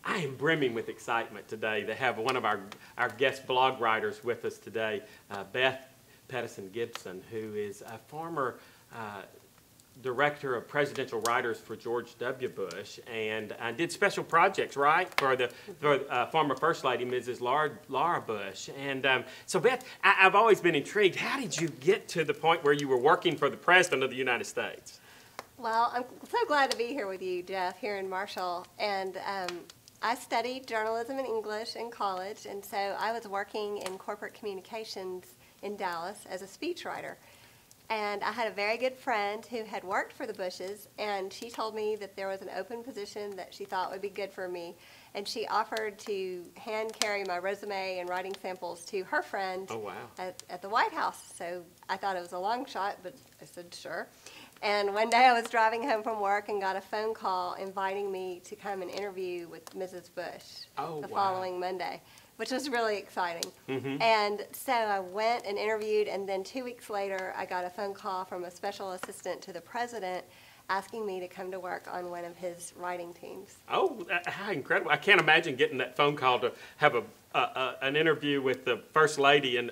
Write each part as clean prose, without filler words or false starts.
I am brimming with excitement today to have one of our guest blog writers with us today, Beth Gibson, who is a former director of presidential writers for George W. Bush, and did special projects, right, for the former First Lady, Mrs. Laura Bush. And so, Beth, I've always been intrigued. How did you get to the point where you were working for the President of the United States? Well, I'm so glad to be here with you, Jeff, here in Marshall. And I studied journalism and English in college, and so I was working in corporate communications in Dallas as a speechwriter. And I had a very good friend who had worked for the Bushes, and she told me that there was an open position that she thought would be good for me. And she offered to hand carry my resume and writing samples to her friend at the White House. So I thought it was a long shot, but I said sure. And one day I was driving home from work and got a phone call inviting me to come and interview with Mrs. Bush the following Monday, which was really exciting. And so I went and interviewed, and then 2 weeks later I got a phone call from a special assistant to the president asking me to come to work on one of his writing teams. Oh, how incredible. I can't imagine getting that phone call to have an interview with the First Lady in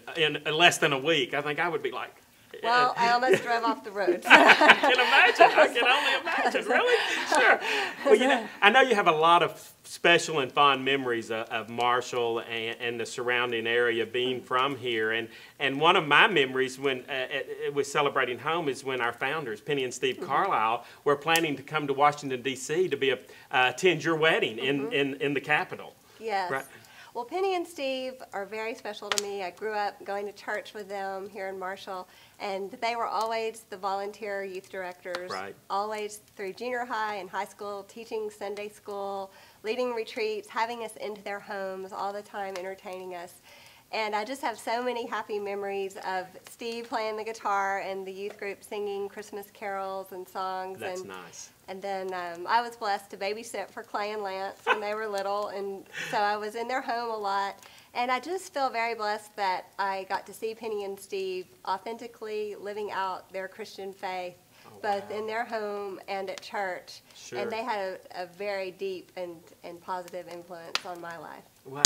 less than a week. I think I would be like... Well, I almost drove off the road. I can imagine. I can only imagine. Really? Sure. Well, you know, I know you have a lot of special and fond memories of Marshall and the surrounding area being from here. And one of my memories when it was celebrating home is when our founders, Penny and Steve Carlisle, were planning to come to Washington, D.C. to attend your wedding in the Capitol. Yes. Right? Well, Penny and Steve are very special to me. I grew up going to church with them here in Marshall, and they were always the volunteer youth directors, always through junior high and high school, teaching Sunday school, leading retreats, having us into their homes all the time, entertaining us. And I just have so many happy memories of Steve playing the guitar and the youth group singing Christmas carols and songs. That's nice. And then I was blessed to babysit for Clay and Lance when they were little, and so I was in their home a lot. And I just feel very blessed that I got to see Penny and Steve authentically living out their Christian faith, both in their home and at church. Sure. And they had a very deep and positive influence on my life. Well,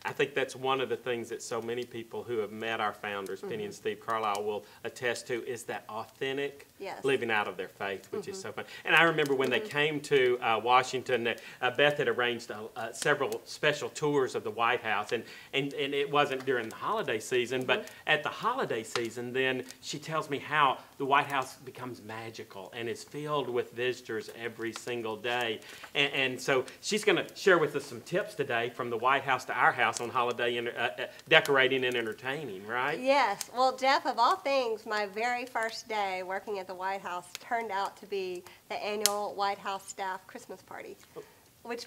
I think that's one of the things that so many people who have met our founders, Penny and Steve Carlisle, will attest to, is that authentic living out of their faith, which is so fun. And I remember when they came to Washington, Beth had arranged several special tours of the White House, and it wasn't during the holiday season, but at the holiday season, then she tells me how the White House becomes magical and is filled with visitors every single day. And so she's going to share with us some tips today from the White House to our house on holiday decorating and entertaining, right? Yes. Well, Jeff, of all things, my very first day working at the White House turned out to be the annual White House staff Christmas party.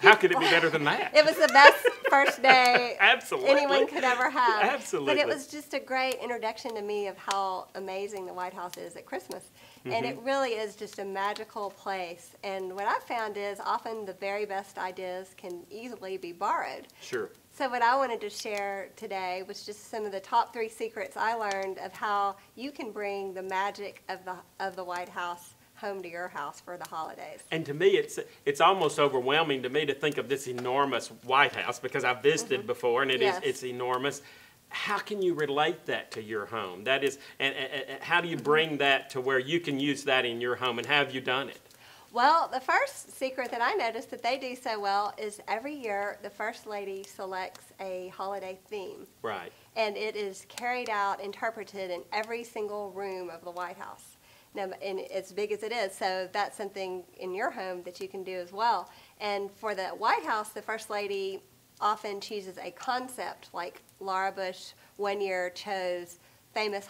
How could it be better than that? It was the best first day Absolutely. anyone could ever have. Absolutely. But it was just a great introduction to me of how amazing the White House is at Christmas. And it really is just a magical place. And what I've found is often the very best ideas can easily be borrowed. Sure. So what I wanted to share today was just some of the top 3 secrets I learned of how you can bring the magic of the White House home to your house for the holidays. And to me, it's almost overwhelming to me to think of this enormous White House, because I've visited before, and it's enormous. How can you relate that to your home? That is, and how do you bring that to where you can use that in your home, and how have you done it? Well, the first secret that I noticed that they do so well is every year the First Lady selects a holiday theme. Right. And it is carried out, interpreted in every single room of the White House. Now, and as big as it is, so that's something in your home that you can do as well. And for the White House, the First Lady often chooses a concept, like Laura Bush one year chose famous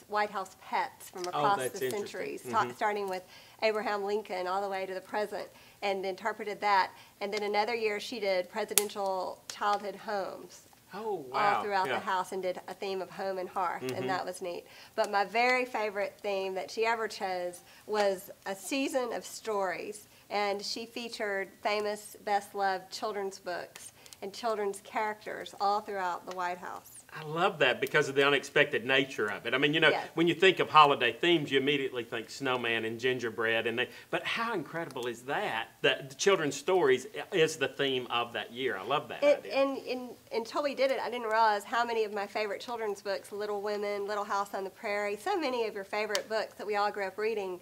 White House pets from across the centuries, starting with Abraham Lincoln all the way to the present, and interpreted that. And then another year she did presidential childhood homes. Oh, wow. All throughout the house, and did a theme of home and hearth, and that was neat. But my very favorite theme that she ever chose was a season of stories, and she featured famous, best-loved children's books and children's characters all throughout the White House. I love that because of the unexpected nature of it. I mean, you know, Yes. when you think of holiday themes, you immediately think snowman and gingerbread, but how incredible is that? That the children's stories is the theme of that year. I love that idea. And until we did it, I didn't realize how many of my favorite children's books, Little Women, Little House on the Prairie, so many of your favorite books that we all grew up reading,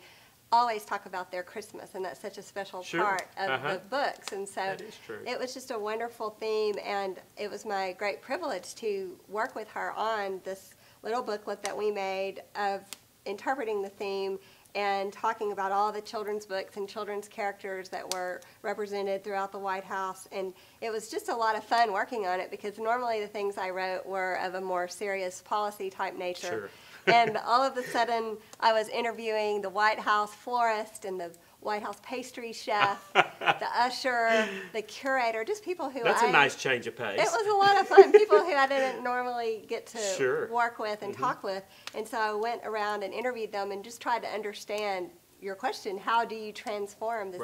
always talk about their Christmas, and that's such a special part of the books. And so that is true. It was just a wonderful theme, and it was my great privilege to work with her on this little booklet that we made of interpreting the theme and talking about all the children's books and children's characters that were represented throughout the White House. And it was just a lot of fun working on it, because normally the things I wrote were of a more serious policy type nature. Sure. And all of a sudden, I was interviewing the White House florist and the White House pastry chef, the usher, the curator, just people who That's a nice change of pace. It was a lot of fun. People who I didn't normally get to Sure. work with and talk with. And so I went around and interviewed them and just tried to understand your question. How do you transform this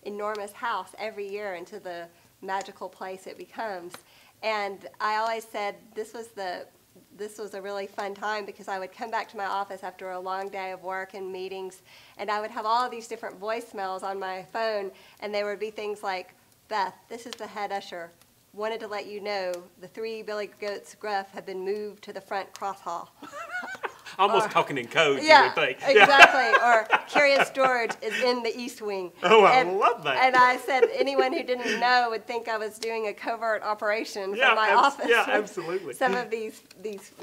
enormous house every year into the magical place it becomes? And I always said this was a really fun time, because I would come back to my office after a long day of work and meetings, and I would have all these different voicemails on my phone, and there would be things like, Beth, this is the head usher. Wanted to let you know the 3 billy goats gruff have been moved to the front cross hall. Almost talking in code, Yeah, you would think. Exactly. Or Curious George is in the East Wing. Oh, I love that. And I said anyone who didn't know would think I was doing a covert operation from my office. Yeah, absolutely. Some of these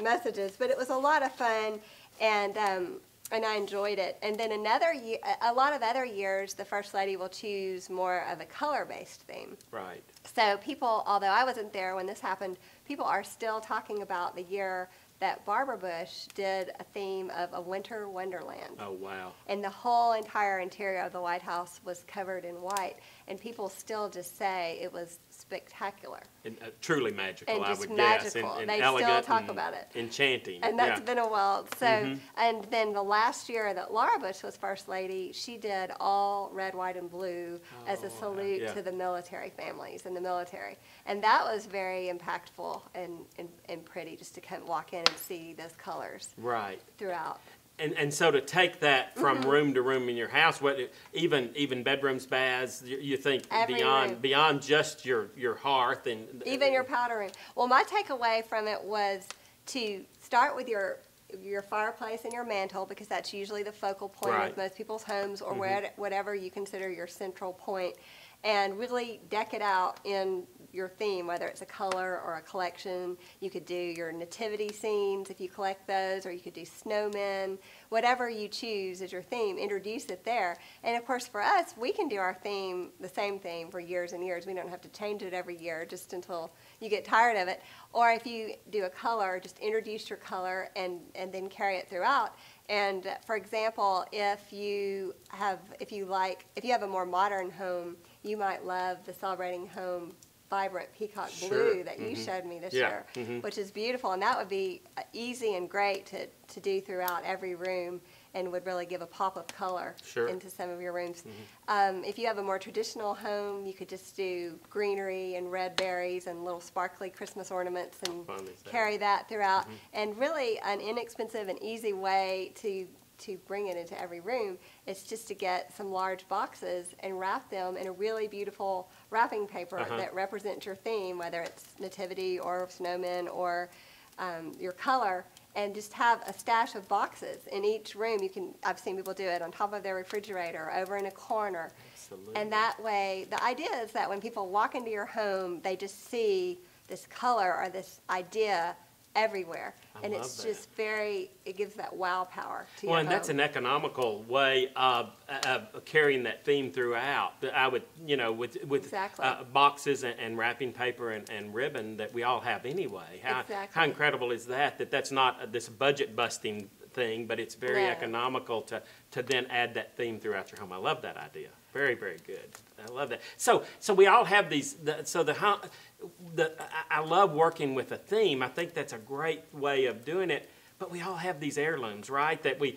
messages, but it was a lot of fun, and I enjoyed it. And then a lot of other years, the First Lady will choose more of a color-based theme. Right. So people, although I wasn't there when this happened, people are still talking about the year that Barbara Bush did a theme of a winter wonderland. Oh, wow. And the whole entire interior of the White House was covered in white. And people still just say it was spectacular. And, truly magical, and I just would magical. guess. And they elegant still talk about it. Enchanting. And that's been a while. So, and then the last year that Laura Bush was First Lady, she did all red, white, and blue as a salute to the military families and the military. And that was very impactful and pretty, just to come walk in and see those colors throughout. And so to take that from room to room in your house, even bedrooms, baths, you think beyond just your hearth and even your powder room. Well, my takeaway from it was to start with your fireplace and your mantle, because that's usually the focal point of most people's homes, or whatever you consider your central point, and really deck it out in your theme, whether it's a color or a collection. You could do your nativity scenes if you collect those, or you could do snowmen. Whatever you choose as your theme, introduce it there. And of course for us, we can do our theme, the same theme, for years and years. We don't have to change it every year, just until you get tired of it. Or if you do a color, just introduce your color and then carry it throughout. And for example, if you have a more modern home, you might love the Celebrating Home vibrant peacock blue that you showed me this year, which is beautiful. And that would be easy and great to do throughout every room, and would really give a pop of color into some of your rooms. If you have a more traditional home, you could just do greenery and red berries and little sparkly Christmas ornaments and carry that throughout. And really an inexpensive and easy way to bring it into every room is just to get some large boxes and wrap them in a really beautiful wrapping paper that represents your theme, whether it's nativity or snowmen or your color, and just have a stash of boxes in each room. I've seen people do it on top of their refrigerator, over in a corner. Absolutely. And that way, the idea is that when people walk into your home, they just see this color or this idea everywhere. And it's just it gives that wow power to your home. Well, and that's an economical way of carrying that theme throughout. I would, with boxes and wrapping paper and ribbon that we all have anyway. How incredible is that that's not this budget-busting thing, but it's very economical to then add that theme throughout your home. I love that idea. Very, very good. I love that. So we all have these. I love working with a theme. I think that's a great way of doing it. But we all have these heirlooms, right? That we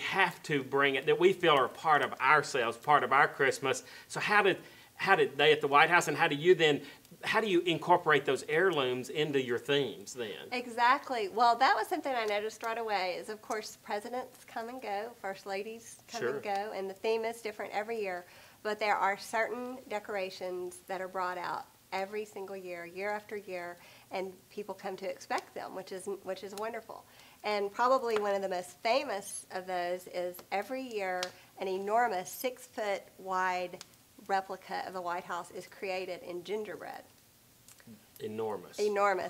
have to bring it. That we feel are part of ourselves, part of our Christmas. So how did how did they at the White House, and how do you incorporate those heirlooms into your themes then? Exactly. Well, that was something I noticed right away is, of course, presidents come and go, first ladies come and go, and the theme is different every year. But there are certain decorations that are brought out every single year, year after year, and people come to expect them, which is wonderful. And probably one of the most famous of those is every year an enormous 6-foot wide replica of the White House is created in gingerbread. Enormous,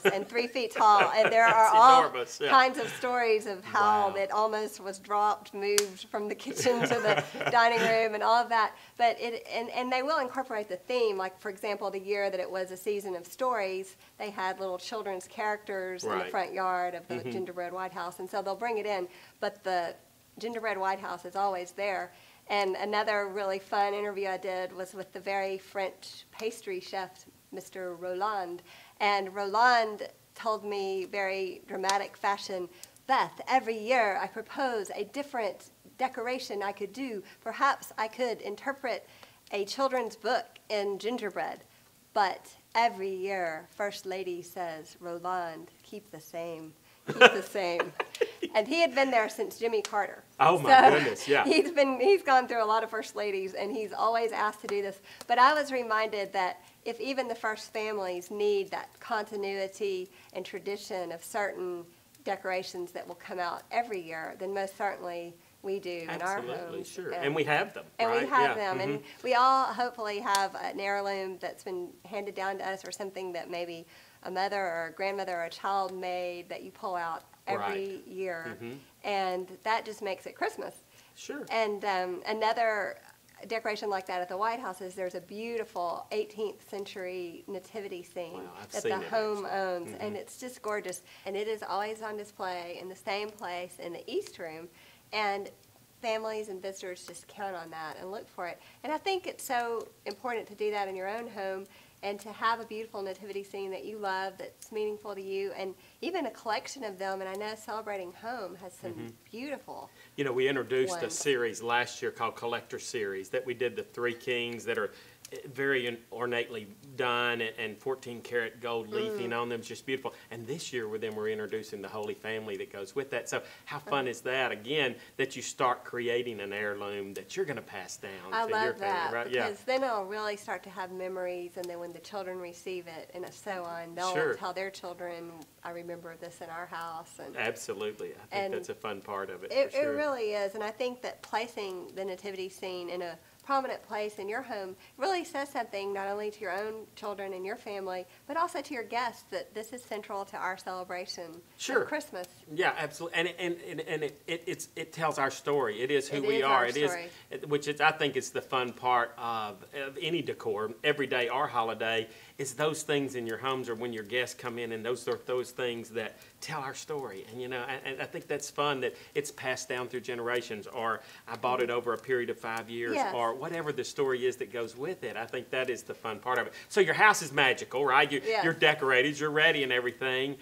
and 3 feet tall. And there are all kinds of stories of how it almost was dropped, moved from the kitchen to the dining room and all of that. But and they will incorporate the theme. Like, for example, the year that it was a season of stories, they had little children's characters in the front yard of the gingerbread White House. And so they'll bring it in. But the gingerbread White House is always there. And another really fun interview I did was with the very French pastry chef, Mr. Roland. And Roland told me very dramatic fashion, Beth, every year I propose a different decoration I could do. Perhaps I could interpret a children's book in gingerbread. But every year, First Lady says, Roland, keep the same. Keep the same. And he had been there since Jimmy Carter. Oh my goodness, yeah. He's gone through a lot of first ladies, and he's always asked to do this. But I was reminded that if even the first families need that continuity and tradition of certain decorations that will come out every year, then most certainly we do in our homes. Absolutely, sure. And we have them, and right? we have them. And we all hopefully have an heirloom that's been handed down to us, or something that maybe a mother or a grandmother or a child made that you pull out every year. And that just makes it Christmas. Sure. And another decoration like that at the White House is there's a beautiful 18th century nativity scene that the home owns. And it's just gorgeous. And it is always on display in the same place in the East Room. And families and visitors just count on that and look for it. And I think it's so important to do that in your own home, and to have a beautiful nativity scene that you love, that's meaningful to you, and even a collection of them. And I know Celebrating Home has some beautiful You know, we introduced a series last year called Collector Series that we did the 3 kings that are very ornately done, and 14-karat gold leafing on them. It's just beautiful. And this year with them, we're introducing the Holy Family that goes with that. So how fun is that, again, that you start creating an heirloom that you're going to pass down to your family, right? Because then it'll really start to have memories, and then when the children receive it and so on, they'll tell their children, I remember this in our house. And absolutely. I think that's a fun part of it, It for sure. really is. And I think that placing the nativity scene in a prominent place in your home really says something not only to your own children and your family, but also to your guests, that this is central to our celebration of Christmas. Yeah, absolutely. And it tells our story. It is who we are. It is, which is, I think, it's the fun part of any decor, every day or holiday, is those things in your homes or when your guests come in, and those are those things that tell our story. And, you know, and I think that's fun, that it's passed down through generations, or I bought it over a period of 5 years, or whatever the story is that goes with it. I think that is the fun part of it. So your house is magical, right? You're decorated, you're ready and everything.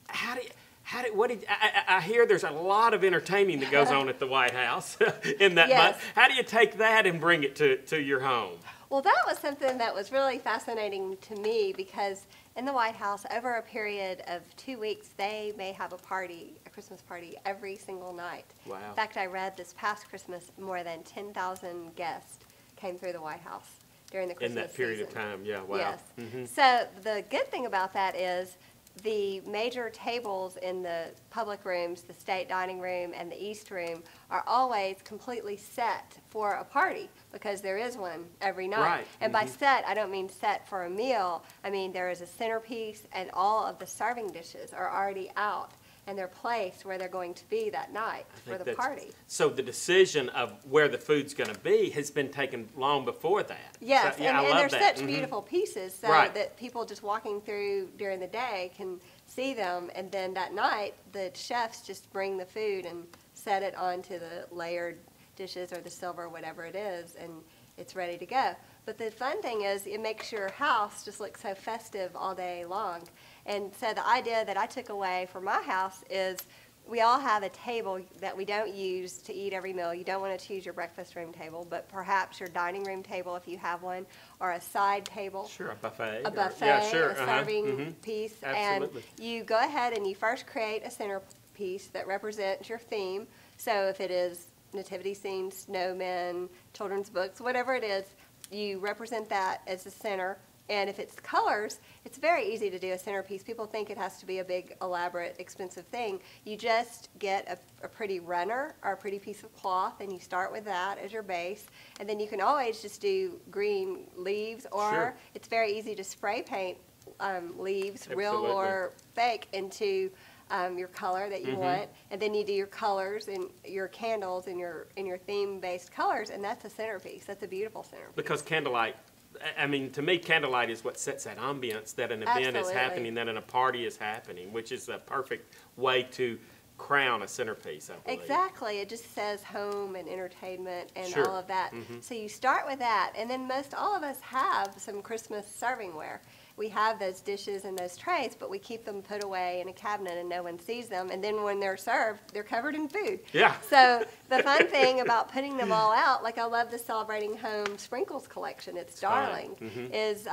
I hear there's a lot of entertaining that goes on at the White House in that month. How do you take that and bring it to your home? Well, that was something that was really fascinating to me, because in the White House, over a period of 2 weeks, they may have a party, a Christmas party, every single night. Wow. In fact, I read this past Christmas, more than 10,000 guests came through the White House during the Christmas season. In that period of time, yeah, wow. Yes. So the good thing about that is the major tables in the public rooms, the state dining room and the East Room, are always completely set for a party, because there is one every night. Right. And by set, I don't mean set for a meal. I mean there is a centerpiece, and all of the serving dishes are already out, and they're placed where they're going to be that night for the party. So the decision of where the food's going to be has been taken long before that. Yes, so, and they're such beautiful pieces, so that people just walking through during the day can see them, and then that night the chefs just bring the food and set it onto the layered dishes or the silver, whatever it is, and it's ready to go. But the fun thing is, it makes your house just look so festive all day long. And so the idea that I took away for my house is we all have a table that we don't use to eat every meal. You don't want to choose your breakfast room table, but perhaps your dining room table if you have one, or a side table. Sure, a buffet. A buffet, yeah, sure. a serving piece. Absolutely. And you go ahead and you first create a centerpiece that represents your theme. So if it is nativity scenes, snowmen, children's books, whatever it is, you represent that as the center. And if it's colors, it's very easy to do a centerpiece. People think it has to be a big, elaborate, expensive thing. You just get a pretty runner or a pretty piece of cloth, and you start with that as your base. And then you can always just do green leaves, or it's very easy to spray paint leaves, real or fake, into your color that you want. And then you do your colors and your candles and your theme-based colors, and that's a centerpiece. That's a beautiful centerpiece. Because candlelight, I mean, to me, candlelight is what sets that ambience that an event is happening, that a party is happening, which is a perfect way to crown a centerpiece, I believe. Exactly. It just says home and entertainment and all of that. So you start with that, and then most all of us have some Christmas servingware. We have those dishes and those trays, but we keep them put away in a cabinet and no one sees them. And then when they're served, they're covered in food. Yeah. So the fun thing about putting them all out, like I love the Celebrating Home Sprinkles collection, it's darling, is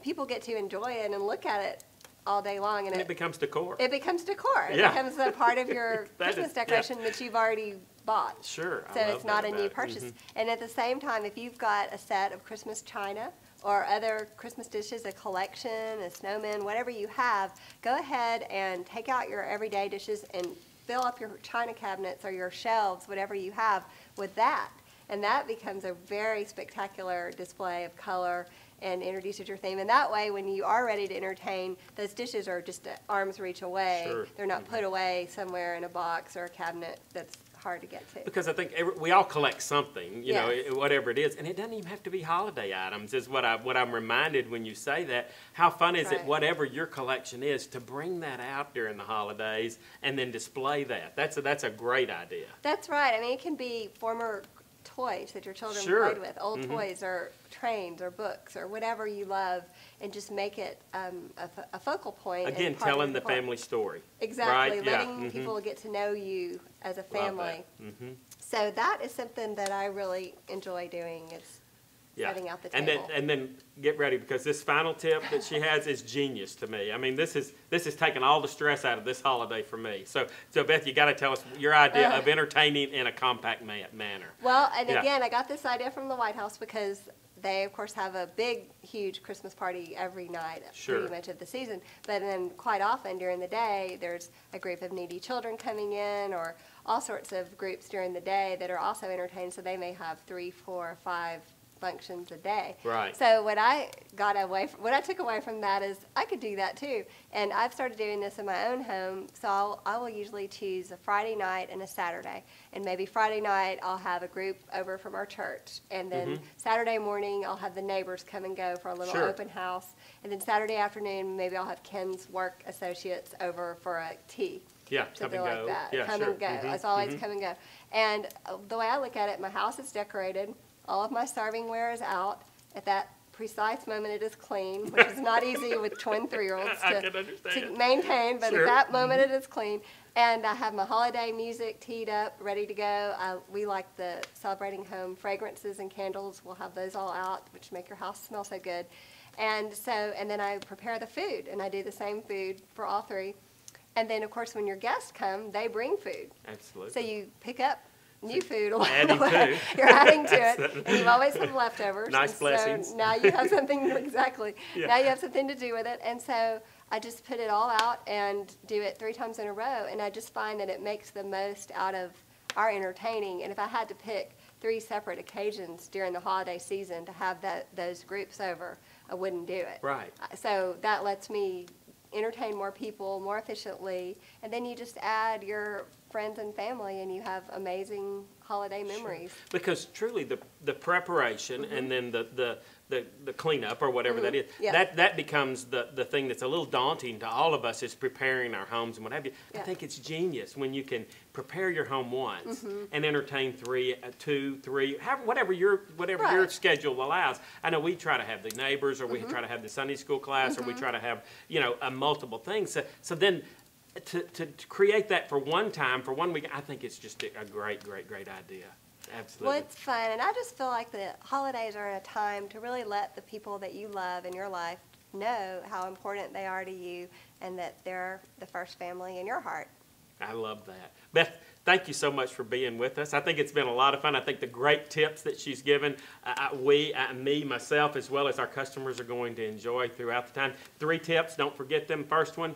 people get to enjoy it and look at it all day long. And it becomes decor. It becomes decor. It becomes a part of your Christmas decoration that you've already bought. Sure. So it's not a new purchase. And at the same time, if you've got a set of Christmas china or other Christmas dishes, a collection, a snowman, whatever you have, go ahead and take out your everyday dishes and fill up your china cabinets or your shelves, whatever you have, with that. And that becomes a very spectacular display of color and introduces your theme. And that way, when you are ready to entertain, those dishes are just at arm's reach away. Sure. They're not put away somewhere in a box or a cabinet that's hard to get to. Because I think we all collect something, you know, whatever it is, and it doesn't even have to be holiday items. Is what I'm reminded when you say that. How fun is it, whatever your collection is, to bring that out during the holidays and then display that? That's a great idea. That's right. I mean, it can be former toys that your children played with, old toys or trains or books or whatever you love, and just make it a focal point. Again, telling the family story. Exactly, right? Letting people get to know you as a family. So that is something that I really enjoy doing, is setting out the table. And then get ready, because this final tip that she has is genius to me. I mean, this is taking all the stress out of this holiday for me. So Beth, you got to tell us your idea of entertaining in a compact manner. Well, and again, I got this idea from the White House because they, of course, have a big, huge Christmas party every night, pretty much of the season. But then quite often during the day, there's a group of needy children coming in, or all sorts of groups during the day that are also entertained. So they may have 3, 4, 5 functions a day. Right. So what I took away from that is I could do that too. And I've started doing this in my own home. So I will usually choose a Friday night and a Saturday. And maybe Friday night I'll have a group over from our church. And then Saturday morning I'll have the neighbors come and go for a little open house. And then Saturday afternoon maybe I'll have Ken's work associates over for a tea. Yeah, something come and go. Like that. Yeah, come and go. It's always come and go. And the way I look at it, my house is decorated. All of my servingware is out. At that precise moment, it is clean, which is not easy with twin 3-year-olds to maintain, but at that moment, it is clean. And I have my holiday music teed up, ready to go. We like the Celebrating Home fragrances and candles. We'll have those all out, which make your house smell so good. And then I prepare the food, and I do the same food for all 3. And then, of course, when your guests come, they bring food. Absolutely. So you pick up new food along adding the way. You're adding to it, and you've always some leftovers. Nice blessings. So now you have something, exactly. Now you have something to do with it. And so I just put it all out and do it 3 times in a row, and I just find that it makes the most out of our entertaining. And if I had to pick 3 separate occasions during the holiday season to have those groups over, I wouldn't do it. Right. So that lets me entertain more people more efficiently, and then you just add your friends and family, and you have amazing holiday memories. Sure. Because truly, the preparation and then the cleanup or whatever that is, that becomes the thing that's a little daunting to all of us, is preparing our homes and what have you. I think it's genius when you can prepare your home once and entertain 2, 3, whatever your schedule allows. I know we try to have the neighbors, or we try to have the Sunday school class, or we try to have multiple things. So then to create that for one time, for 1 week, I think it's just a great, great, great idea. Absolutely. Well, it's fun, and I just feel like the holidays are a time to really let the people that you love in your life know how important they are to you and that they're the first family in your heart. I love that. Beth, thank you so much for being with us. I think it's been a lot of fun. I think the great tips that she's given, me, myself, as well as our customers are going to enjoy throughout the time. 3 tips, don't forget them. First one,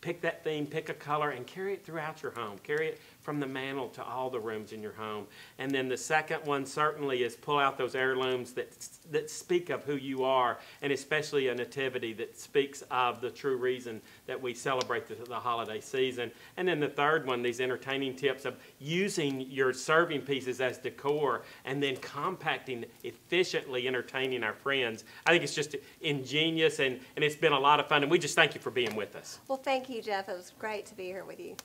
pick that theme, pick a color, and carry it throughout your home. Carry it from the mantle to all the rooms in your home. And then the second one certainly is pull out those heirlooms that speak of who you are, and especially a nativity that speaks of the true reason that we celebrate the holiday season. And then the third one, these entertaining tips of using your serving pieces as decor and then compacting, efficiently entertaining our friends. I think it's just ingenious, and it's been a lot of fun, and we just thank you for being with us. Well, thank you, Jeff. It was great to be here with you.